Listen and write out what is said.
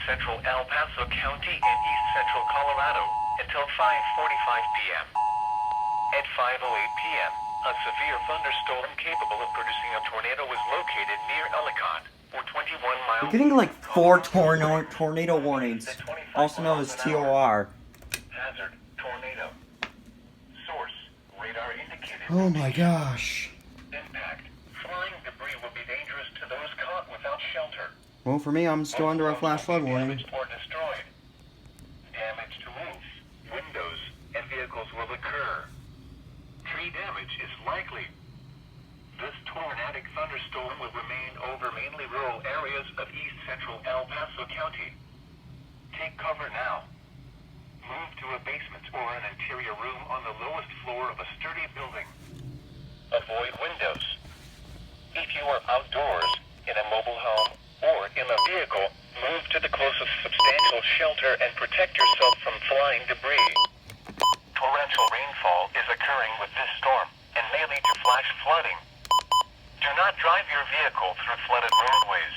central El Paso County and east central Colorado until 5:45 p.m. At 5:08 p.m., a severe thunderstorm capable of producing a tornado was located near Ellicott, or 21 miles. We're getting like 4 tornado warnings, also known as TOR. Hazard, tornado. Source, radar indicated. Oh my gosh. Impact, flying debris will be dangerous to those caught without shelter. Well, for me, I'm still under a flash flood warning. Damaged or destroyed. Damage to roofs, windows, and vehicles will occur. Tree damage is likely. This tornadic thunderstorm will remain over mainly rural areas of east central El Paso County. Take cover now. Move to a basement or an interior room on the lowest floor of a sturdy building. Avoid windows. If you are outdoors, in a mobile home, or in a vehicle, move to the closest substantial shelter and protect yourself from flying debris. Torrential rainfall is occurring with this storm and may lead to flash flooding. Do not drive your vehicle through flooded roadways.